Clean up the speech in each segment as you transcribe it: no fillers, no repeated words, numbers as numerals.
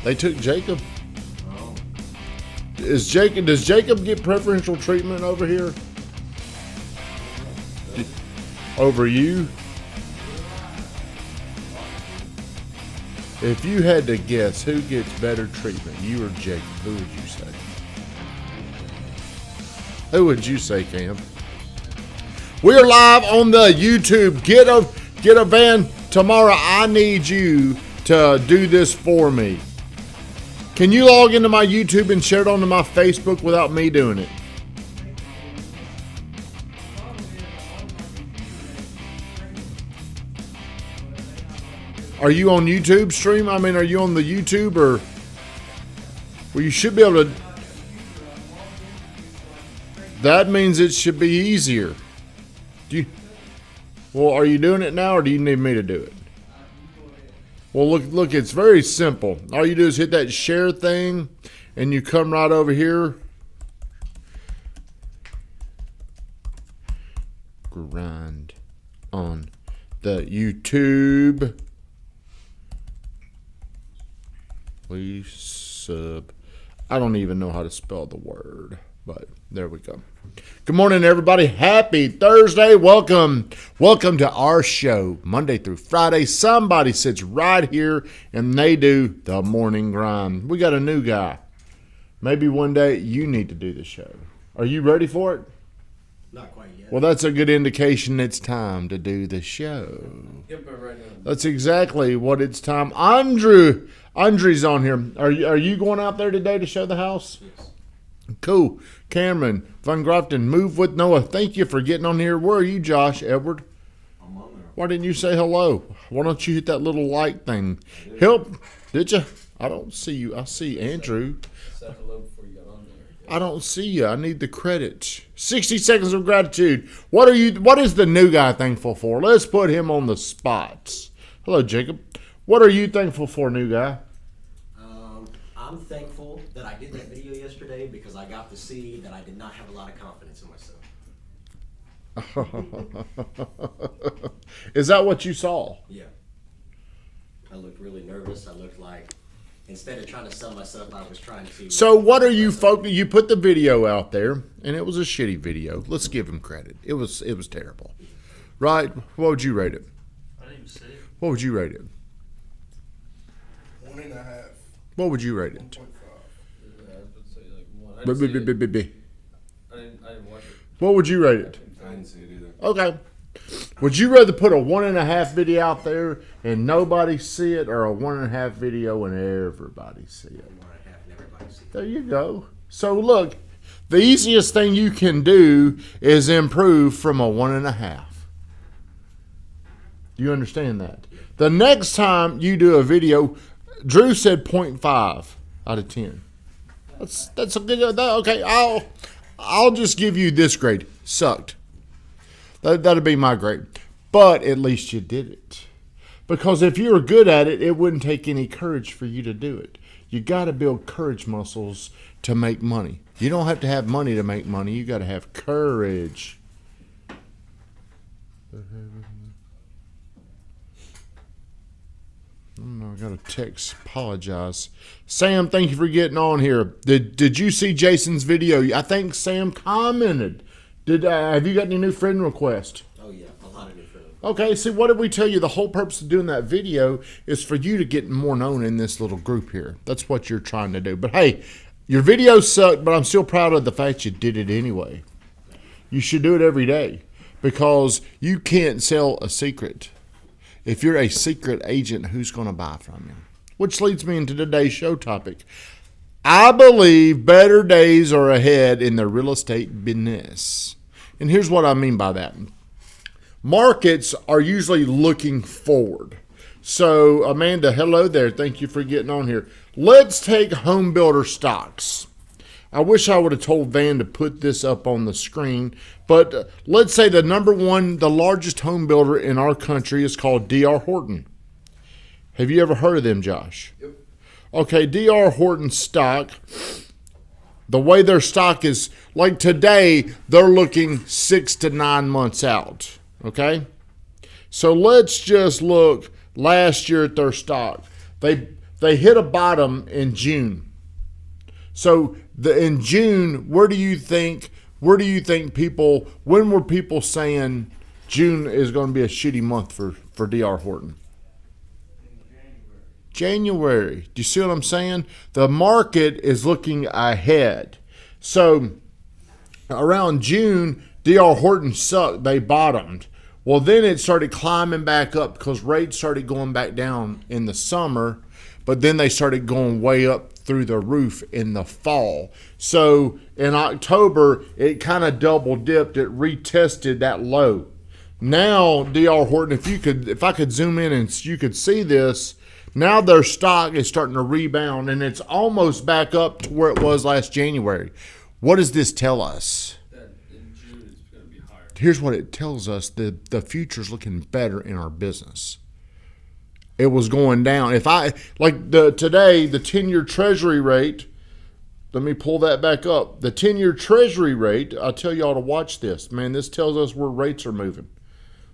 They took Jacob. Does Jacob get preferential treatment over here? Over you? If you had to guess who gets better treatment, you or Jacob, who would you say? Who would you say, Cam? We're live on the YouTube. Get a van tomorrow. I need you to do this for me. Can you log into my YouTube and share it onto my Facebook without me doing it? Are you on YouTube stream? I mean, are you on the YouTube or? Well, you should be able to. That means it should be easier. Well, are you doing it now or do you need me to do it? Well, look, it's very simple. All you do is hit that share thing and you come right over here. Grind on the YouTube. Please sub. I don't even know how to spell the word, but there we go. Good morning, everybody. Happy Thursday. Welcome to our show, Monday through Friday. Somebody sits right here and they do the morning grind. We got a new guy. Maybe one day you need to do the show. Are you ready for it? Not quite yet. Well, that's a good indication it's time to do the show. Yep, right now. That's exactly what it's time. Andre's on here. Are you going out there today to show the house? Yes. Cool. Cameron Van Grafton, Move with Noah. Thank you for getting on here. Where are you, Josh Edward? I'm on there. Why didn't you say hello? Why don't you hit that little like thing? Help. Did you? I don't see you. I see Andrew. Said hello before you got on there. I don't see you. I need the credits. 60 seconds of gratitude. What is the new guy thankful for? Let's put him on the spots. Hello, Jacob. What are you thankful for, new guy? I'm thankful that I did that video yesterday because I got to see that I did not have a lot of confidence in myself. Is that what you saw? Yeah. I looked really nervous. I looked like, instead of trying to sell myself, I was trying to see. So what are you focused? You put the video out there, and it was a shitty video. Let's give him credit. It was terrible, right? What would you rate it? I didn't even see it. What would you rate it? 1.5. What would you rate it? 1.5. Yeah, I was about to say like one. I B- didn't, b- see b- b- b- it. I didn't watch it. What would you rate it? I didn't see it either. Okay. Would you rather put a 1.5 video out there and nobody see it, or a 1.5 video and everybody see it? 1.5 and everybody see it. There you go. So look, the easiest thing you can do is improve from a 1.5. Do you understand that? The next time you do a video, Drew said 0.5 out of 10. That's a good. Okay, I'll just give you this grade. Sucked. That'd be my grade. But at least you did it. Because if you were good at it, it wouldn't take any courage for you to do it. You got to build courage muscles to make money. You don't have to have money to make money. You got to have courage. I got a text. Apologize. Sam, thank you for getting on here. Did you see Jason's video? I think Sam commented. Have you got any new friend requests? Oh yeah, a lot of new friends. Okay, see, what did we tell you? The whole purpose of doing that video is for you to get more known in this little group here. That's what you're trying to do. But hey, your video sucked, but I'm still proud of the fact you did it anyway. You should do it every day because you can't sell a secret. If you're a secret agent, who's going to buy from you? Which leads me into today's show topic. I believe better days are ahead in the real estate business. And here's what I mean by that. Markets are usually looking forward. So, Amanda, hello there. Thank you for getting on here. Let's take home builder stocks. I wish I would have told Van to put this up on the screen, but let's say the largest home builder in our country is called D.R. Horton. Have you ever heard of them, Josh? Yep. Okay, D.R. Horton stock, the way their stock is, like today, they're looking 6 to 9 months out, okay? So let's just look last year at their stock. They they hit a bottom in June. So in June, where do you think people, when were people saying June is going to be a shitty month for D.R. Horton? January. Do you see what I'm saying? The market is looking ahead. So around June, D.R. Horton sucked. They bottomed. Well, then it started climbing back up because rates started going back down in the summer, but then they started going way up through the roof in the fall. So in October, it kind of double dipped. It retested that low. Now, D.R. Horton, if I could zoom in and you could see this, now their stock is starting to rebound, and it's almost back up to where it was last January. What does this tell us? That in June it's going to be higher. Here's what it tells us. The future's looking better in our business. It was going down. Today, the 10-year Treasury rate, let me pull that back up. The 10-year Treasury rate, I'll tell y'all to watch this. Man, this tells us where rates are moving.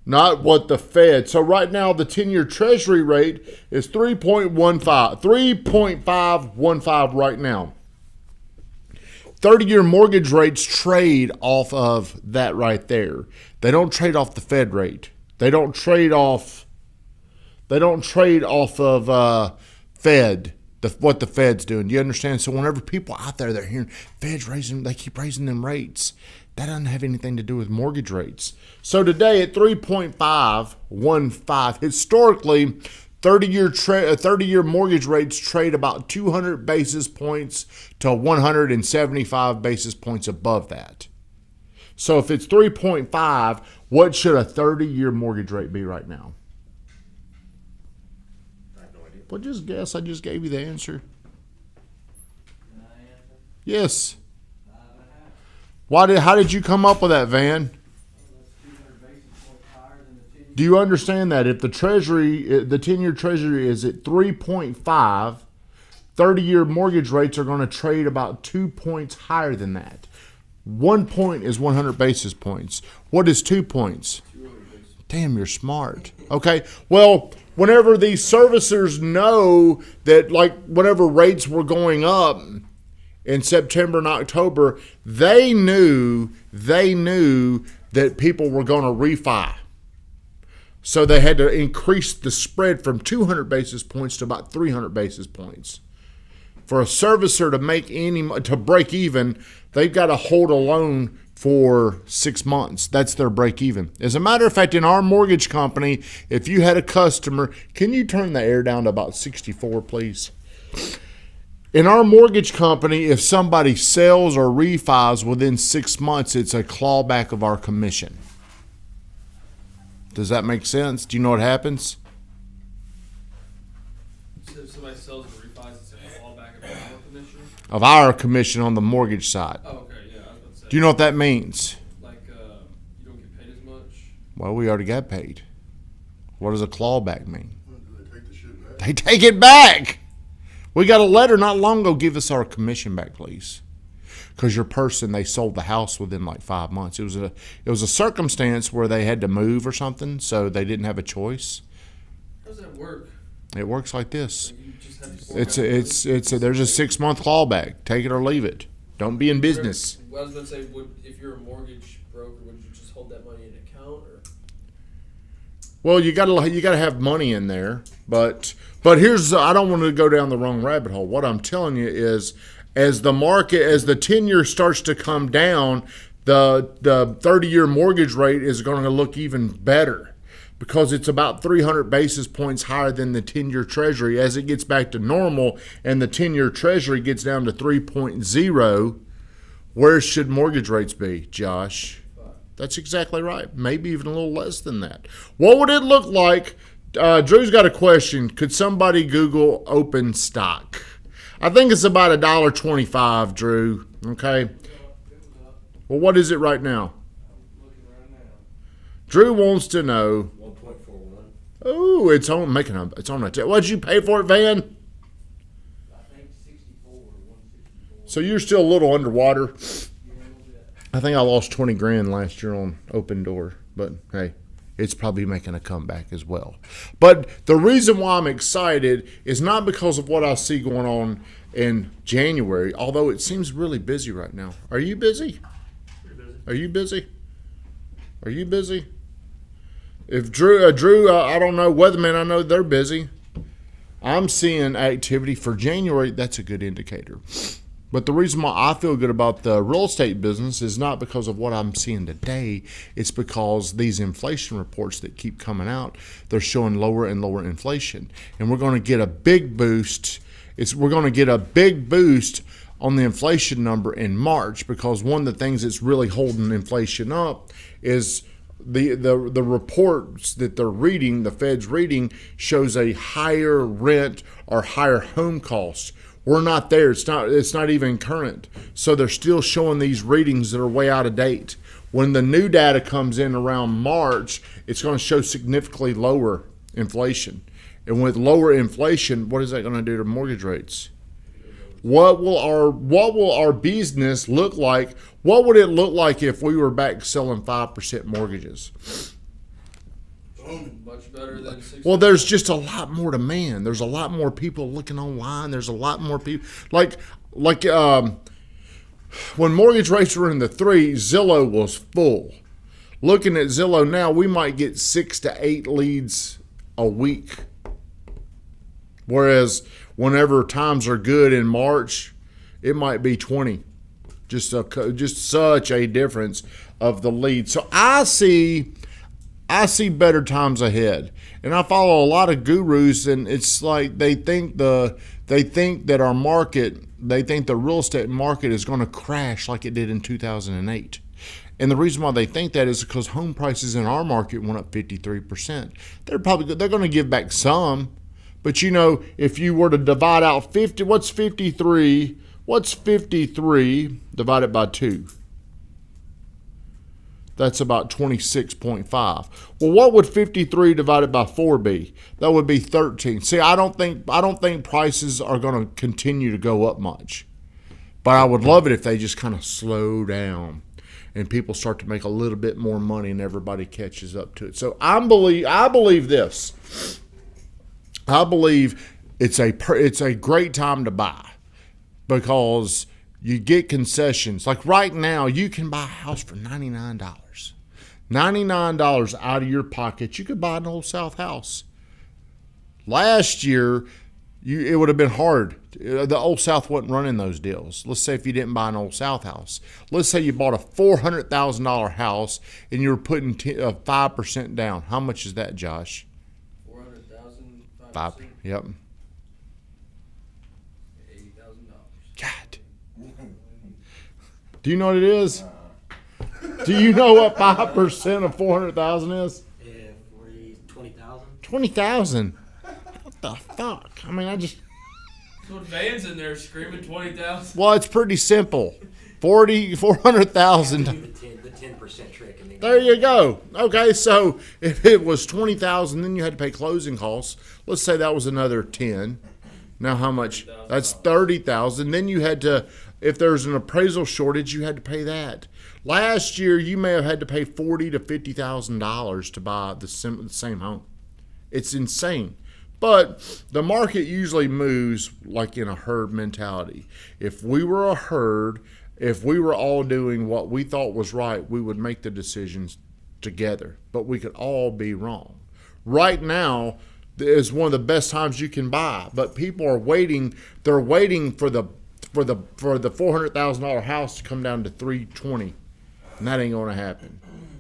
Not what the Fed. So right now, the 10-year Treasury rate is 3.15 right now. 30-year mortgage rates trade off of that right there. They don't trade off the Fed rate. They don't trade off of Fed, what the Fed's doing. Do you understand? So whenever people out there, they're hearing Fed's they keep raising them rates. That doesn't have anything to do with mortgage rates. So today at 3.515, historically, 30-year mortgage rates trade about 200 basis points to 175 basis points above that. So if it's 3.5, what should a 30-year mortgage rate be right now? I have no idea. Well, just guess. I just gave you the answer. Can I answer? Yes. 5.5. How did you come up with that, Van? That's 200 basis points higher than the 10-year. Do you understand that if the 10-year Treasury is at 3.5, 30-year mortgage rates are going to trade about 2 points higher than that. 1 point is 100 basis points. What is 2 points? 200 basis. Damn, you're smart. Okay, well, whenever these servicers know that, like, whenever rates were going up in September and October, they knew that people were going to refi. So they had to increase the spread from 200 basis points to about 300 basis points. For a servicer to break even, they've got to hold a loan for 6 months. That's their break even. As a matter of fact, in our mortgage company, if you had a customer, can you turn the air down to about 64, please? In our mortgage company, if somebody sells or refis within 6 months, it's a clawback of our commission. Does that make sense? Do you know what happens? So if somebody sells and refis, it's a fallback of our commission? Of our commission on the mortgage side. Oh, okay, yeah, I was about to say. Do you know what that means? Like, you don't get paid as much? Well, we already got paid. What does a clawback mean? Do they take the shit back? They take it back. We got a letter not long ago, give us our commission back, please. Because your person, they sold the house within like 5 months. It was a circumstance where they had to move or something, so they didn't have a choice. How does that work? It works like this. Like, you just have to There's a 6 month clawback. Take it or leave it. Don't be in business. Well, I was going to say, if you're a mortgage broker, would you just hold that money in an account? Or? Well, you gotta have money in there, but here's, I don't want to go down the wrong rabbit hole. What I'm telling you is, as the 10-year starts to come down, the 30-year mortgage rate is going to look even better because it's about 300 basis points higher than the 10-year Treasury. As it gets back to normal and the 10-year Treasury gets down to 3.0, where should mortgage rates be, Josh? That's exactly right. Maybe even a little less than that. What would it look like? Drew's got a question. Could somebody Google open stock? I think it's about $1.25, Drew. Okay. Well, what is it right now? Drew wants to know. 1.41. Oh, it's on a. What did you pay for it, Van? I think 64 or 164. So you're still a little underwater. Yeah, a little bit. I think I lost $20,000 last year on Open Door, but hey, it's probably making a comeback as well. But the reason why I'm excited is not because of what I see going on in January, although it seems really busy right now. Are you busy? Are you busy? Are you busy? If Drew, I don't know, Weatherman, I know they're busy. I'm seeing activity for January. That's a good indicator. But the reason why I feel good about the real estate business is not because of what I'm seeing today. It's because these inflation reports that keep coming out, they're showing lower and lower inflation. And we're going to get a big boost. We're going to get a big boost on the inflation number in March, because one of the things that's really holding inflation up is the reports that they're reading, the Fed's reading, shows a higher rent or higher home cost. We're not there. It's not even current. So they're still showing these readings that are way out of date. When the new data comes in around March, it's going to show significantly lower inflation. And with lower inflation, what is that going to do to mortgage rates? What will our business look like? What would it look like if we were back selling 5% mortgages? Much better than 6%. Well, there's just a lot more demand. There's a lot more people looking online. There's a lot more people like when mortgage rates were in the 3s, Zillow was full. Looking at Zillow now, we might get 6 to 8 leads a week. Whereas whenever times are good in March, it might be 20. Just such a difference of the leads. So I see better times ahead. And I follow a lot of gurus, and it's like they think that our market, they think the real estate market is going to crash like it did in 2008. And the reason why they think that is because home prices in our market went up 53%. They're going to give back some, but if you were to divide out 50, what's 53? What's 53 divided by 2? That's about 26.5. Well, what would 53 divided by 4 be? That would be 13. See, I don't think prices are going to continue to go up much. But I would love it if they just kind of slow down and people start to make a little bit more money and everybody catches up to it. So I believe this. I believe it's a great time to buy, because you get concessions. Like right now, you can buy a house for $99. $99 out of your pocket. You could buy an Old South house. Last year, it would have been hard. The Old South wasn't running those deals. Let's say if you didn't buy an Old South house. Let's say you bought a $400,000 house and you were putting 5% down. How much is that, Josh? 400,000, 5. Yep. $80,000. God. Do you know what it is? Do you know what 5% of 400,000 is? Yeah, 20,000. 20,000. What the fuck? I mean, So Van's in there screaming 20,000. Well, it's pretty simple. 400,000. The 10% trick. And then There you go. Okay, so if it was 20,000, then you had to pay closing costs. Let's say that was another 10. Now how much? That's 30,000. Then you had to, if there's an appraisal shortage, you had to pay that. Last year, you may have had to pay $40,000 to $50,000 to buy the same home. It's insane. But the market usually moves like in a herd mentality. If we were a herd, if we were all doing what we thought was right, we would make the decisions together. But we could all be wrong. Right now is one of the best times you can buy. But people are waiting. They're waiting for the $400,000 house to come down to $320,000, and that ain't going to happen.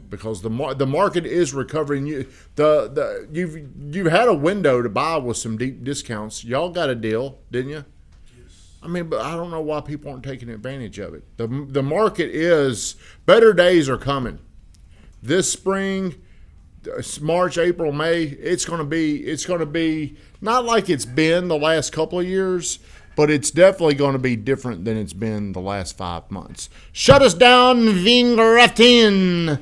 Because the market is recovering. You've had a window to buy with some deep discounts. Y'all got a deal, didn't you? Yes. I mean, but I don't know why people aren't taking advantage of it. The market is, better days are coming. This spring, March, April, May, it's going to be not like it's been the last couple of years, but it's definitely going to be different than it's been the last 5 months. Shut us down, Vingratin.